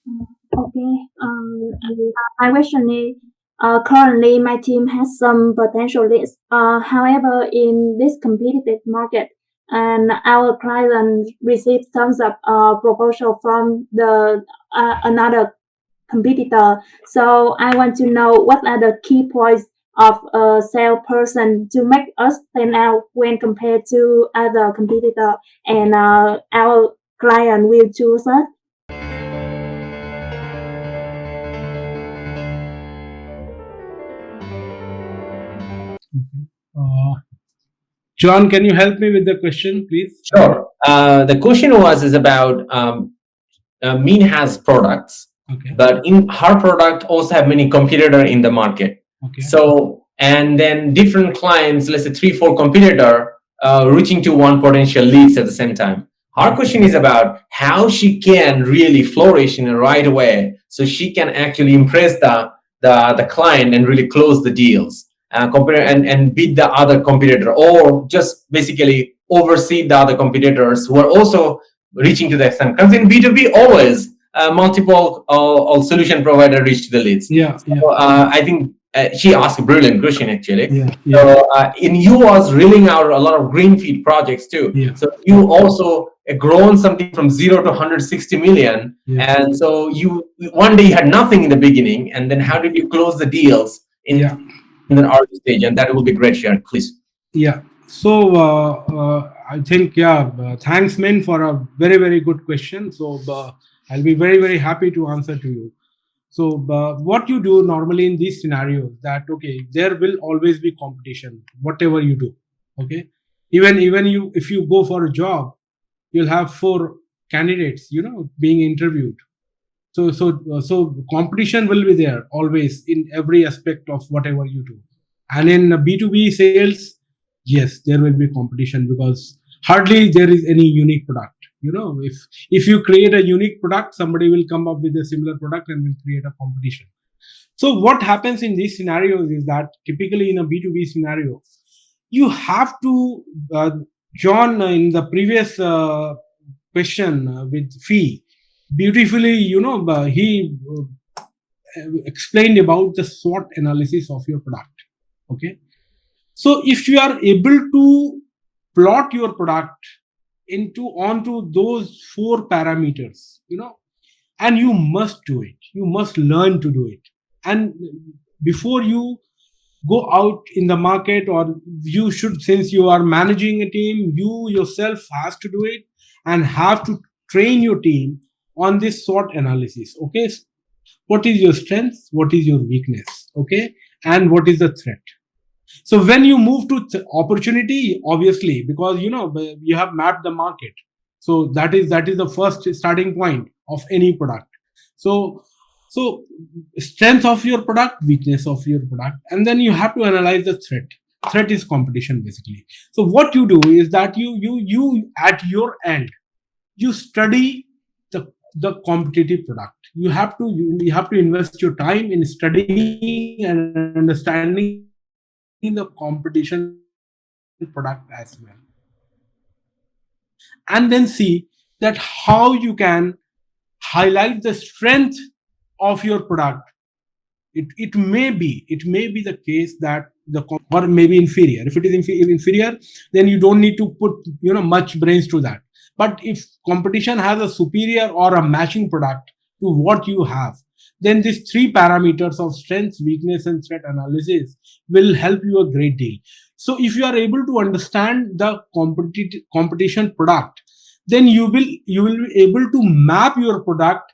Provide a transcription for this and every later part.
Okay. My question is, currently my team has some potential leads. However, in this competitive market, and our client receives tons of proposal from the another competitor. So I want to know what are the key points of a salesperson to make us stand out when compared to other competitor, and our client will choose us. Uh, John, can you help me with the question, please? Sure. The question is about Mean has products, Okay. but in her product also have many competitor in the market. Okay. So, and then different clients, let's say 3-4 competitor, reaching to one potential leads at the same time. Our question is about how she can really flourish in a right way, so she can actually impress the client and really close the deals, and beat the other competitor, or just basically oversee the other competitors who are also reaching to the extent. Because in B2B, always multiple solution provider reach to the leads. Yeah. So, I think she asked a brilliant question actually. Yeah. So in you was reeling out a lot of greenfield projects too. Yeah. So you also grown something from 0 to 160 million. Yeah. And so you one day you had nothing in the beginning, and then how did you close the deals in the early stage? And that will be great, Sharon, please. Yeah. So I think, thanks, Min, for a very, very good question. So I'll be very, very happy to answer to you. So what you do normally in these scenarios, that okay, there will always be competition, whatever you do. Okay, even you, if you go for a job, you'll have 4 candidates, being interviewed. So competition will be there always in every aspect of whatever you do. And in B2B sales, yes, there will be competition, because hardly there is any unique product. If you create a unique product, somebody will come up with a similar product and will create a competition. So what happens in these scenarios is that typically in a B2B scenario, you have to, John, in the previous question with fee, beautifully, he explained about the SWOT analysis of your product. Okay. So if you are able to plot your product onto those 4 parameters, and you must do it, you must learn to do it. And before you go out in the market, or you should, since you are managing a team, you yourself has to do it and have to train your team on this SWOT analysis. Okay, what is your strength, what is your weakness, okay, and what is the threat. So when you move to opportunity, obviously, because you have mapped the market, so that is the first starting point of any product. So strength of your product, weakness of your product, and then you have to analyze the threat. Threat is competition, basically. So what you do is that you at your end, you study the competitive product. You have to invest your time in studying and understanding the competition product as well, and then see that how you can highlight the strength of your product. It may be the case that or maybe inferior. If it is inferior, then you don't need to put much brains to that. But if competition has a superior or a matching product to what you have, then these 3 parameters of strength, weakness, and threat analysis will help you a great deal. So if you are able to understand the competition product, then you will be able to map your product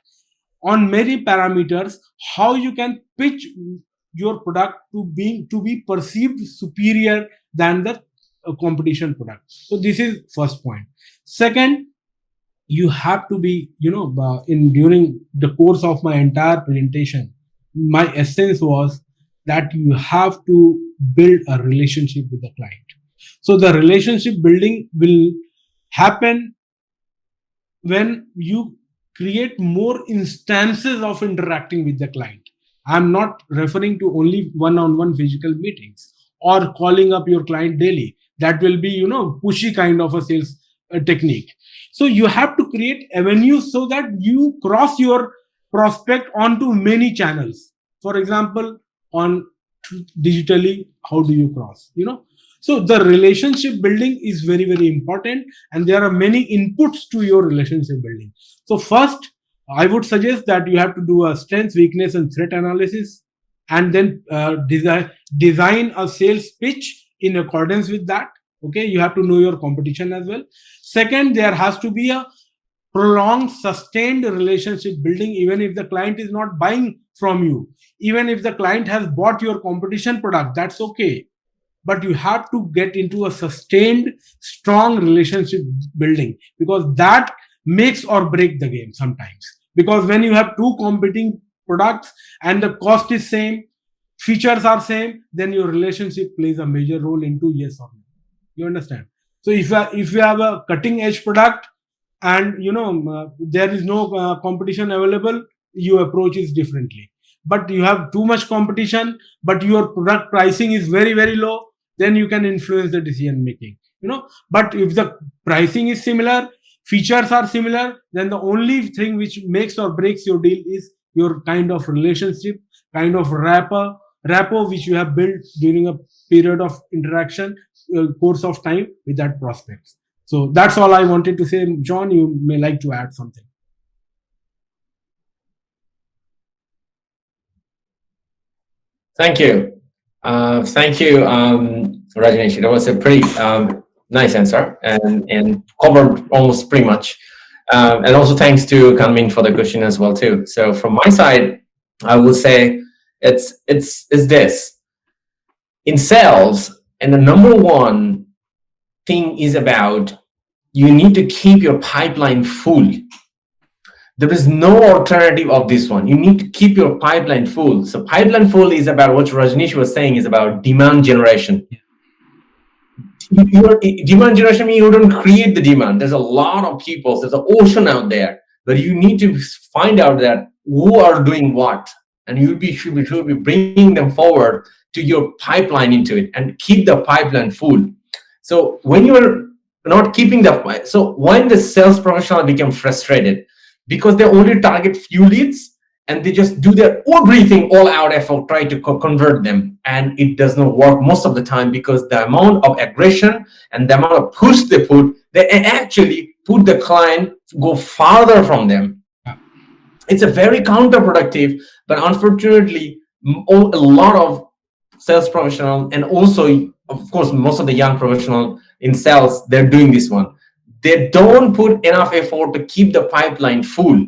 on many parameters, how you can pitch your product to be perceived superior than the competition product. So this is first point. Second, you have to be, during the course of my entire presentation, my essence was that you have to build a relationship with the client. So the relationship building will happen when you create more instances of interacting with the client. I'm not referring to only one-on-one physical meetings or calling up your client daily. That will be, pushy kind of a sales technique. So you have to create avenues so that you cross your prospect onto many channels. For example, on digitally, how do you cross, so the relationship building is very, very important, and there are many inputs to your relationship building. So first, I would suggest that you have to do a strength, weakness, and threat analysis, and then design a sales pitch in accordance with that. Okay, you have to know your competition as well. Second, there has to be a prolonged, sustained relationship building, even if the client is not buying from you. Even if the client has bought your competition product, that's okay. But you have to get into a sustained, strong relationship building, because that makes or break the game sometimes. Because when you have two competing products and the cost is same, features are same, then your relationship plays a major role into yes or no. You understand? So if you have a cutting edge product and there is no competition available, you approach it differently. But you have too much competition, but your product pricing is very, very low, then you can influence the decision making. But if the pricing is similar, features are similar, then the only thing which makes or breaks your deal is your kind of relationship, kind of rapport which you have built during a period of interaction, course of time with that prospect. So that's all I wanted to say. John, you may like to add something. Thank you. Thank you, Rajneesh. That was a pretty nice answer and covered almost pretty much. And also thanks to Kanmin for the question as well too. So from my side, I will say it's this. In sales, and the number one thing is about you need to keep your pipeline full. There is no alternative of this one. You need to keep your pipeline full. So pipeline full is about what Rajneesh was saying, is about demand generation. Your demand generation means you don't create the demand. There's a lot of people, there's an ocean out there, but you need to find out that who are doing what, and should be bringing them forward to your pipeline into it and keep the pipeline full. So when you're not keeping so when the sales professional become frustrated because they only target few leads and they just do their everything all out effort, try to convert them, and it does not work most of the time because the amount of aggression and the amount of push they put, they actually put the client go farther from them. It's a very counterproductive, but unfortunately a lot of sales professional, and also of course most of the young professional in sales, they're doing this one. They don't put enough effort to keep the pipeline full.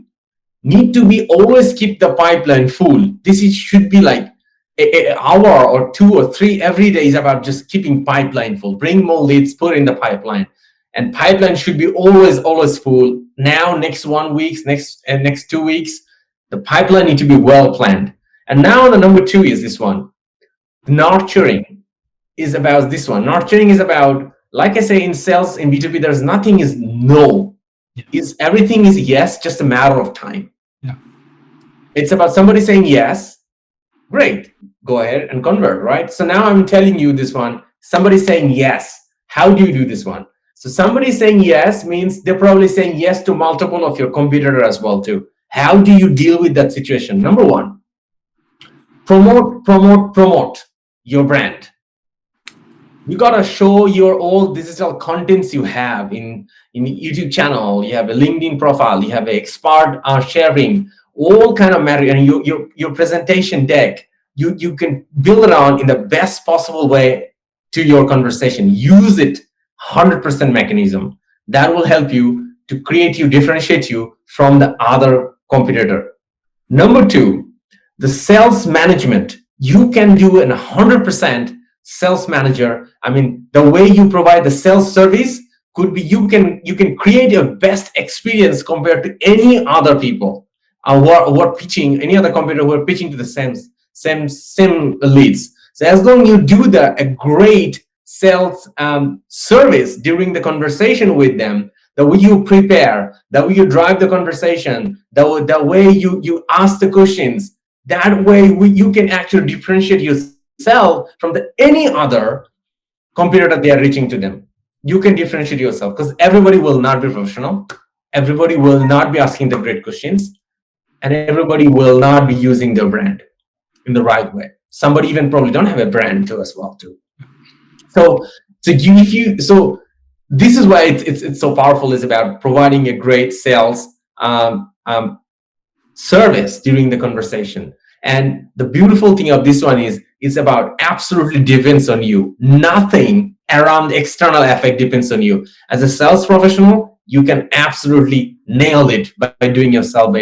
Need to be always keep the pipeline full. Should be like an hour or 2 or 3 every day is about just keeping pipeline full. Bring more leads, put in the pipeline, and pipeline should be always full. Now next 1 week, next 2 weeks, the pipeline need to be well planned. And now the number 2 is this one. Nurturing is about this one. Nurturing is about, like I say, in sales, in B2B, there's nothing is no. Is everything is yes, just a matter of time. It's about somebody saying yes, great, go ahead and convert, right? So now I'm telling you this one, somebody saying yes. How do you do this one? So somebody saying yes means they're probably saying yes to multiple of your competitor as well too. How do you deal with that situation? Number 1, promote your brand. You gotta show your all digital contents you have in YouTube channel. You have a LinkedIn profile. You have an expert sharing all kind of matter, and your presentation deck. You can build it on in the best possible way to your conversation. Use it 100% mechanism that will help you to differentiate you from the other competitor. Number 2, the sales management. You can do a 100% sales manager. I mean, the way you provide the sales service could be you can create your best experience compared to any other people who are pitching, any other competitor who are pitching to the same leads. So as long as you do a great sales service during the conversation with them, the way you prepare, the way you drive the conversation, the way you ask the questions, that way you can actually differentiate yourself from any other competitor they are reaching to them. You can differentiate yourself because everybody will not be professional. Everybody will not be asking the great questions. and everybody will not be using their brand in the right way. Somebody even probably don't have a brand too as well too. So this is why it's so powerful, is about providing a great sales service during the conversation. And the beautiful thing of this one is it's about absolutely depends on you. Nothing around external effect depends on you. As a sales professional, you can absolutely nail it by doing yourself,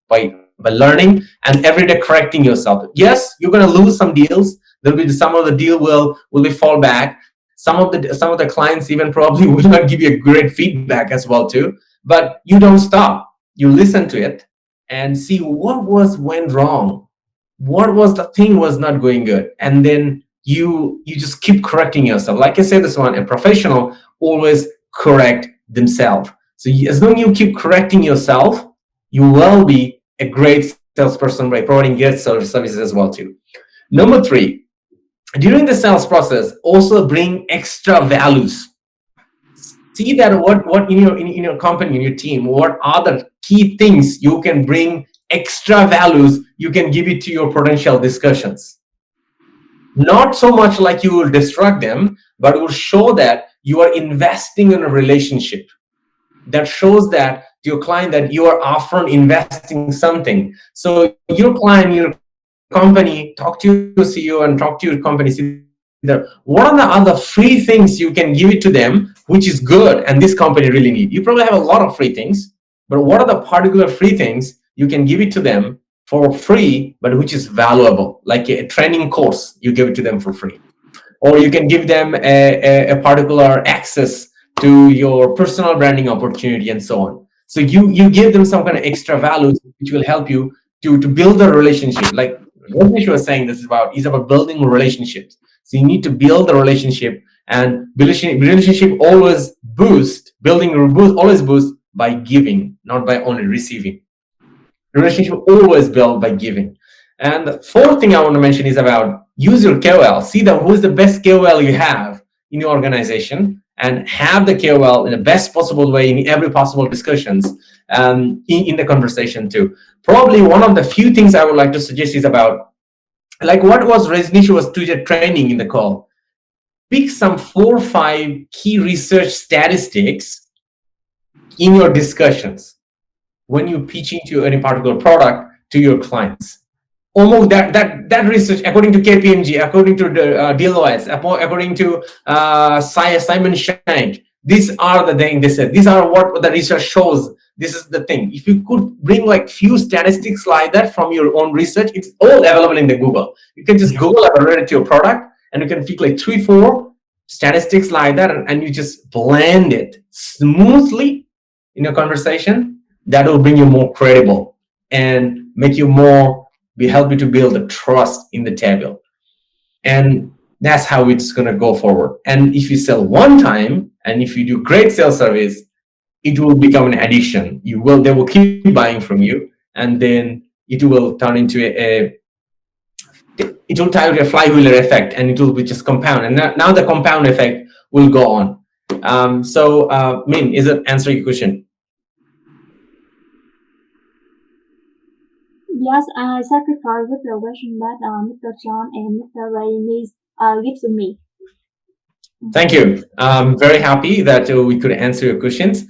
by learning and every day correcting yourself. Yes, you're going to lose some deals. There'll be some of the deal will be fall back. Some of the clients even probably will not give you a great feedback as well too. But you don't stop. You listen to it and see what went wrong. What was the thing was not going good, and then you just keep correcting yourself. Like I said, this one, a professional always correct themselves. So as long as you keep correcting yourself, you will be a great salesperson by providing great services as well too. Number 3, during the sales process, also bring extra values. See that what in your company, in your team, what are the key things you can bring extra values you can give it to your potential discussions. Not so much like you will distract them, but it will show that you are investing in a relationship. That shows that to your client that you are often investing something. So your client, your company, talk to your CEO and talk to your company. What are the other free things you can give it to them, which is good and this company really need? You probably have a lot of free things, but what are the particular free things you can give it to them for free, but which is valuable, like a training course, you give it to them for free. Or you can give them a particular access to your personal branding opportunity and so on. So you give them some kind of extra values which will help you to build a relationship. Like Ramesh was saying, this is about building relationships. So you need to build a relationship, and relationship always boost by giving, not by only receiving. Relationship always built by giving. And the 4th thing I want to mention is about use your KOL. See who's the best KOL you have in your organization, and have the KOL in the best possible way in every possible discussions in the conversation too. Probably one of the few things I would like to suggest is about, like what was Rajnish was training in the call. Pick some 4 or 5 key research statistics in your discussions when you're pitching to any particular product to your clients. Almost that research, according to KPMG, according to Deloitte, according to Simon Shank, these are the things they said. These are what the research shows. This is the thing. If you could bring like few statistics like that from your own research, it's all available in the Google. You can just Google related to your product, and you can pick like 3-4 statistics like that, and you just blend it smoothly in your conversation. That will bring you more credible and make you help you to build a trust in the table. And that's how it's going to go forward. And if you sell one time, and if you do great sales service, it will become an addiction. They will keep buying from you, and then it will turn into a flywheel effect, and it will be just compound. And now the compound effect will go on. Min, is it answer your question? Yes, I sacrifice with the question that Mr. John and Mr. Ray needs give to me. Thank you. I'm very happy that we could answer your questions.